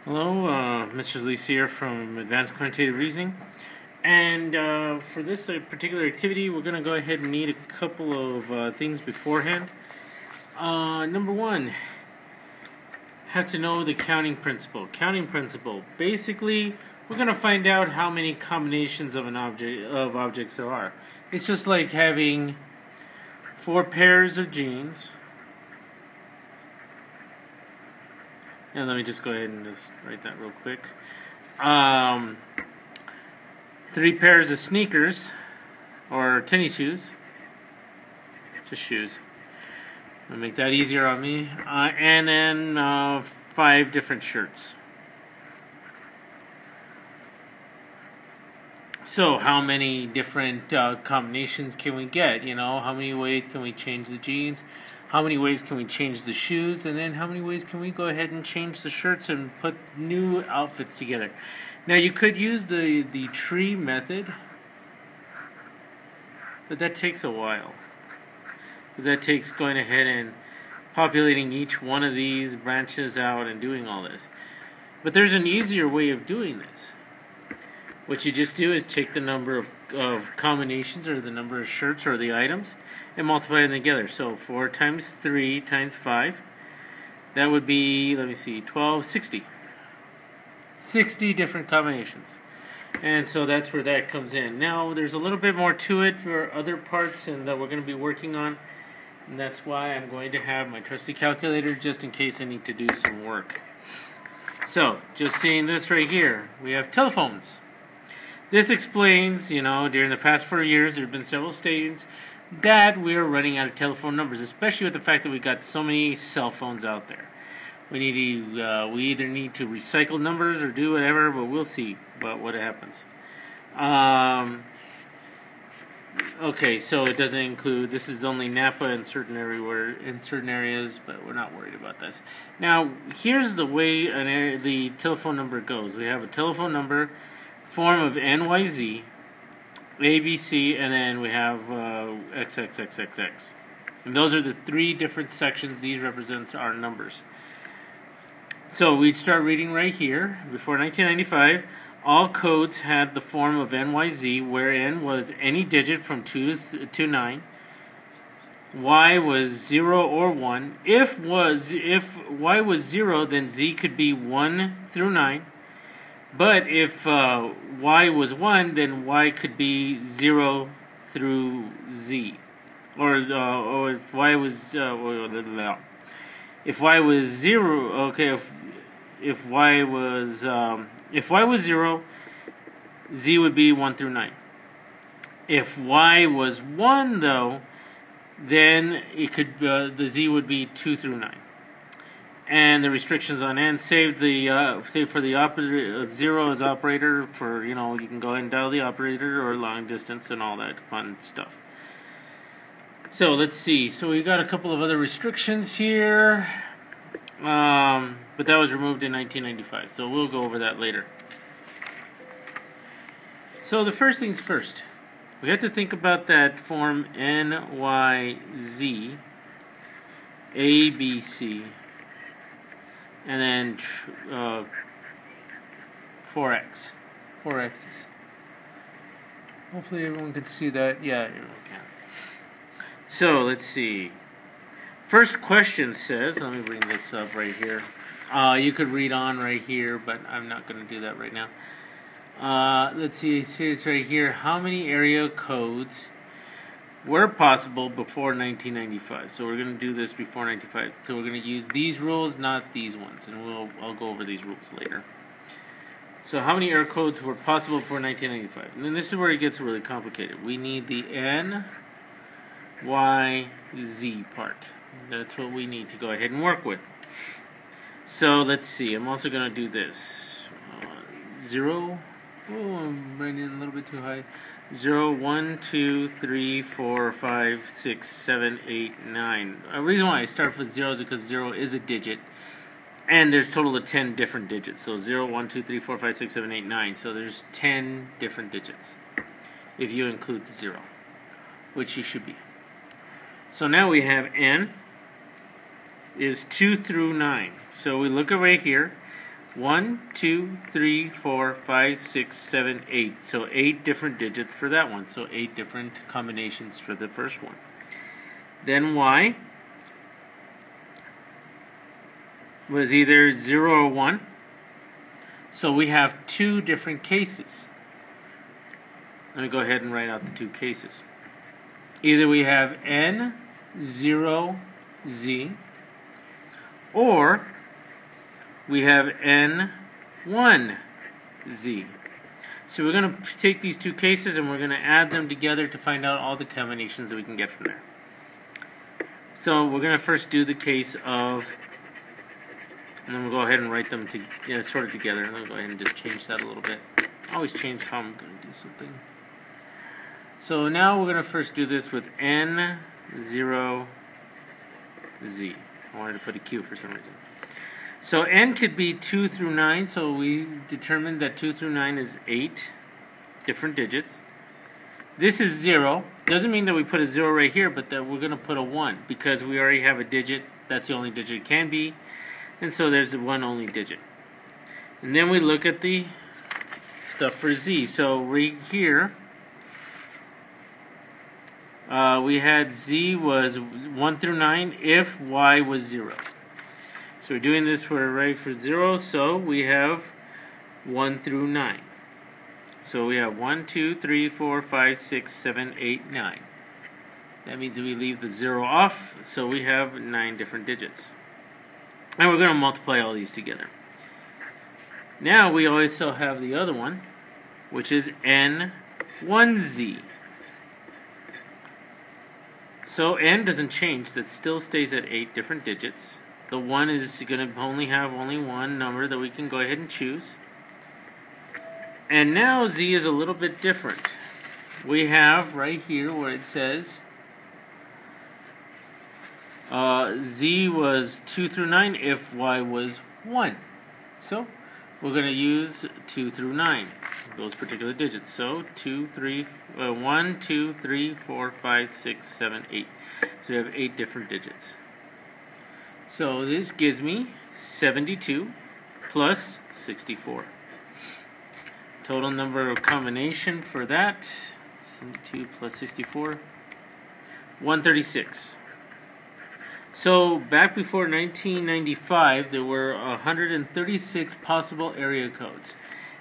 Hello, Mr. Lees here from Advanced Quantitative Reasoning. And for this particular activity, we're going to go ahead and need a couple of things beforehand. Number one, have to know the counting principle. Counting principle. Basically, we're going to find out how many combinations of objects there are. It's just like having 4 pairs of jeans. And let me just go ahead and just write that real quick. 3 pairs of sneakers or tennis shoes. Just shoes. I'll make that easier on me. And then 5 different shirts. So how many different combinations can we get? You know, how many ways can we change the jeans? How many ways can we change the shoes? And then how many ways can we go ahead and change the shirts and put new outfits together? Now you could use the tree method, but that takes a while. Because that takes going ahead and populating each one of these branches out and doing all this. But there's an easier way of doing this. What you just do is take the number of combinations or the number of shirts or the items and multiply them together. So 4 times 3 times 5, that would be, let me see, 12, 60. 60 different combinations. And so that's where that comes in. Now there's a little bit more to it for other parts and that we're going to be working on. And that's why I'm going to have my trusty calculator just in case I need to do some work. So, just seeing this right here, we have telephones. This explains, you know, during the past 4 years, there have been several statements that we are running out of telephone numbers, especially with the fact that we got so many cell phones out there. We need to, we either need to recycle numbers or do whatever, but we'll see about what happens. Okay, so it doesn't include. This is only Napa in certain areas, but we're not worried about this. Now, here's the way the telephone number goes. We have a telephone number. Form of NYZ, ABC, and then we have XXXXX. And those are the 3 different sections. These represent our numbers. So we'd start reading right here. Before 1995, all codes had the form of NYZ, where N was any digit from 2 to 9. Y was 0 or 1. If Y was 0, then Z could be 1 through 9. But if Y was 1, then Y could be 0 through Z. Or if Y was if Y was 0, okay, if Y was 0, Z would be 1 through 9. If Y was 1 though, then it could the Z would be 2 through 9. And the restrictions on N, save for the opposite 0 as operator for, you know, you can go ahead and dial the operator or long distance and all that fun stuff. So let's see. So we got a couple of other restrictions here, but that was removed in 1995. So we'll go over that later. So the first things first, we have to think about that form NYZ, ABC. And then 4x. 4 x's. Hopefully everyone can see that. Yeah, everyone can. So, let's see. First question says, let me bring this up right here. You could read on right here, but I'm not going to do that right now. Let's see, it says right here, how many area codes were possible before 1995. So we're going to do this before 1995. So we're going to use these rules, not these ones, and I'll go over these rules later. So how many area codes were possible before 1995? And then this is where it gets really complicated. We need the N, Y, Z part. That's what we need to go ahead and work with. So let's see. I'm also going to do this. 0. Oh, I'm running a little bit too high. 0, 1, 2, 3, 4, 5, 6, 7, 8, 9. The reason why I start with 0 is because 0 is a digit. And there's a total of 10 different digits. So 0, 1, 2, 3, 4, 5, 6, 7, 8, 9. So there's 10 different digits. If you include the 0. Which you should be. So now we have N is 2 through 9. So we look over here. 1, 2, 3, 4, 5, 6, 7, 8. So 8 different digits for that one. So 8 different combinations for the first one. Then Y was either 0 or 1. So we have 2 different cases. Let me go ahead and write out the 2 cases. Either we have N0Z or we have N1Z. So we're going to take these 2 cases and we're going to add them together to find out all the combinations that we can get from there. So we're going to first do the case of, and then we'll go ahead and write them sort of together. And then we'll go ahead and just change that a little bit. I always change how I'm going to do something. So now we're going to first do this with N0Z. I wanted to put a Q for some reason. So N could be 2 through 9, so we determined that 2 through 9 is 8 different digits. This is 0. Doesn't mean that we put a 0 right here, but that we're going to put a 1 because we already have a digit. That's the only digit it can be. And so there's the one only digit. And then we look at the stuff for Z. So right here, we had Z was 1 through 9 if Y was 0. So we're doing this for 0, so we have 1 through 9. So we have 1, 2, 3, 4, 5, 6, 7, 8, 9. That means we leave the 0 off, so we have 9 different digits. And we're going to multiply all these together. Now we also have the other one, which is N1Z. So N doesn't change, that still stays at 8 different digits. The 1 is going to have only one number that we can go ahead and choose. And now Z is a little bit different. We have right here where it says Z was 2 through 9 if Y was 1. So we're going to use 2 through 9, those particular digits. So 1, 2, 3, 4, 5, 6, 7, 8. So we have 8 different digits. So this gives me 72 plus 64. Total number of combination for that, 72 plus 64, 136. So back before 1995, there were 136 possible area codes.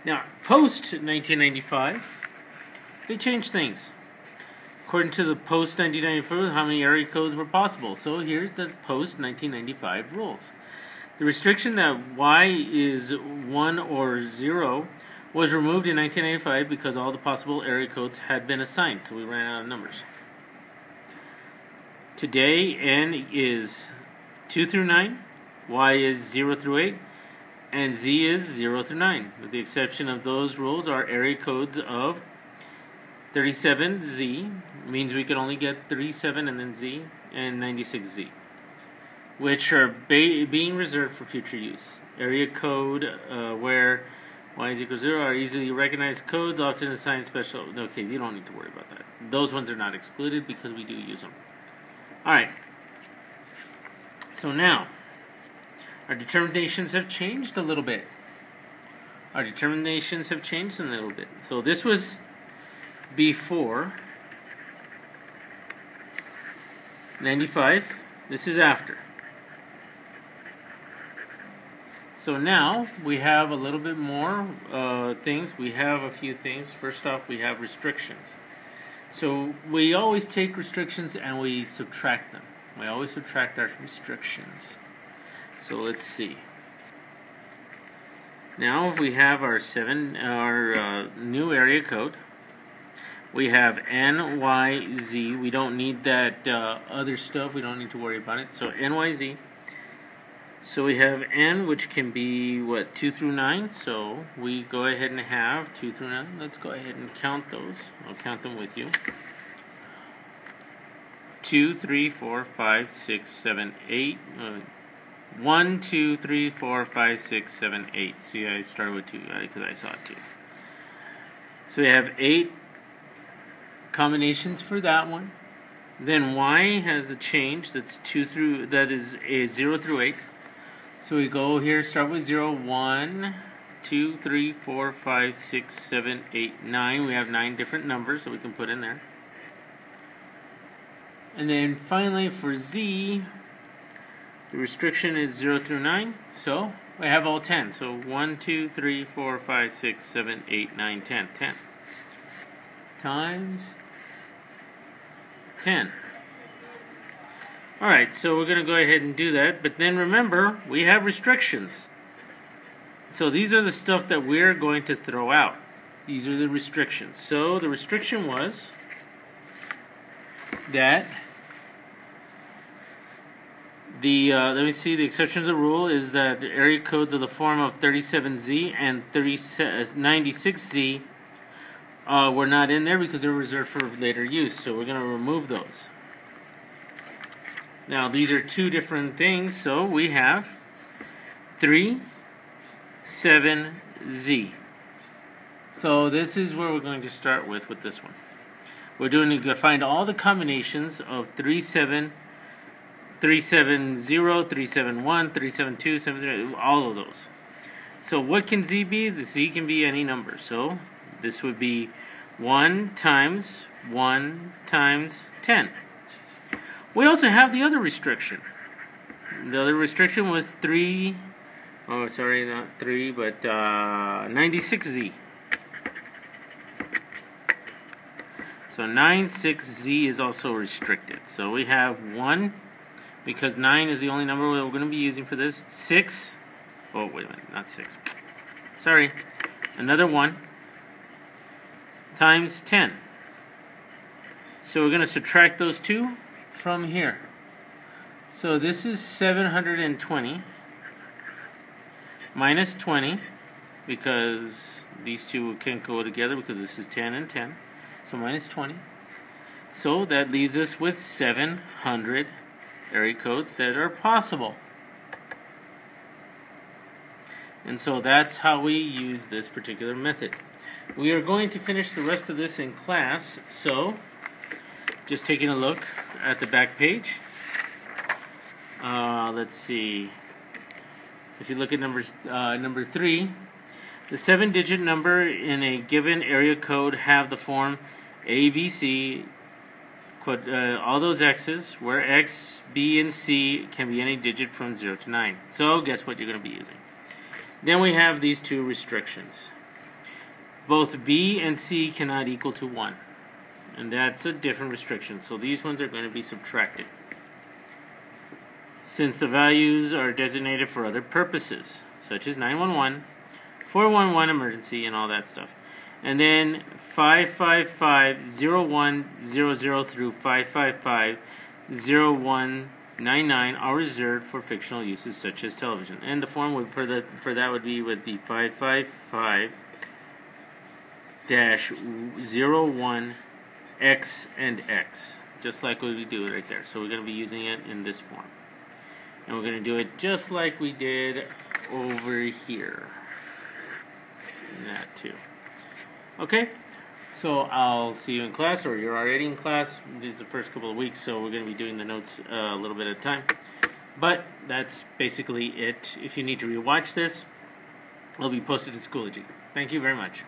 Now, post 1995, they changed things. According to the post 1994, how many area codes were possible? So here's the post 1995 rules. The restriction that Y is 1 or 0 was removed in 1995 because all the possible area codes had been assigned, so we ran out of numbers. Today, N is 2 through 9, Y is 0 through 8, and Z is 0 through 9. With the exception of those rules are area codes of 37Z, means we could only get 37 and then Z, and 96Z, which are being reserved for future use. Area code where Y is equal to 0 are easily recognized codes, often assigned special. Okay, you don't need to worry about that. Those ones are not excluded because we do use them. Alright, so now our determinations have changed a little bit. So this was before 95, this is after. So now we have a little bit more things. We have a few things. First off, we have restrictions. So we always take restrictions and we subtract them. We always subtract our restrictions. So let's see. Now if we have our new area code, we have NYZ. We don't need that other stuff. We don't need to worry about it. So NYZ. So we have N, which can be, 2 through 9. So we go ahead and have 2 through 9. Let's go ahead and count those. I'll count them with you. 2, 3, 4, 5, 6, 7, 8. 1, 2, 3, 4, 5, 6, 7, 8. See, I started with 2 because I saw 2. So we have 8 combinations for that one. Then Y has a change that's 0 through 8. So we go here, start with 0, 1, 2, 3, 4, 5, 6, 7, 8, 9. We have 9 different numbers that we can put in there. And then finally for Z, the restriction is 0 through 9. So we have all 10. So 1, 2, 3, 4, 5, 6, 7, 8, 9, 10. 10 times 10. Alright, so we're going to go ahead and do that. But then remember, we have restrictions. So these are the stuff that we're going to throw out. These are the restrictions. So the restriction was that let me see, the exception to the rule is that the area codes of the form of 37Z and 96Z were not in there because they're reserved for later use. So we're going to remove those. Now these are two different things, so we have 37Z. So this is where we're going to start with this one. We're going to find all the combinations of 37, 370, 371, 372, 73, all of those. So what can Z be? The Z can be any number. So this would be 1 times 10. We also have the other restriction. The other restriction was 96Z. So 96Z is also restricted. So we have 1, because 9 is the only number we're going to be using for this. 6, oh wait a minute, not 6. Sorry, another 1 times 10. So we're going to subtract those two from here. So this is 720 minus 20, because these two can't go together because this is 10 and 10. So minus 20. So that leaves us with 700 area codes that are possible. And so that's how we use this particular method. We are going to finish the rest of this in class, so just taking a look at the back page. Let's see. If you look at number 3, the 7-digit number in a given area code have the form ABC, all those X's, where X, B, and C can be any digit from 0 to 9. So guess what you're going to be using. Then we have these two restrictions. Both B and C cannot equal to 1. And that's a different restriction. So these ones are going to be subtracted, since the values are designated for other purposes, such as 911, 411 emergency, and all that stuff. And then 555-0100 through 555-0199 are reserved for fictional uses such as television. And the form would, for that would be with the 555-01X and X, just like what we do right there. So we're going to be using it in this form. And we're going to do it just like we did over here. And that too. Okay, so I'll see you in class, or you're already in class. This is the first couple of weeks, so we're going to be doing the notes a little bit at a time. But that's basically it. If you need to rewatch this, it'll be posted to Schoology. Thank you very much.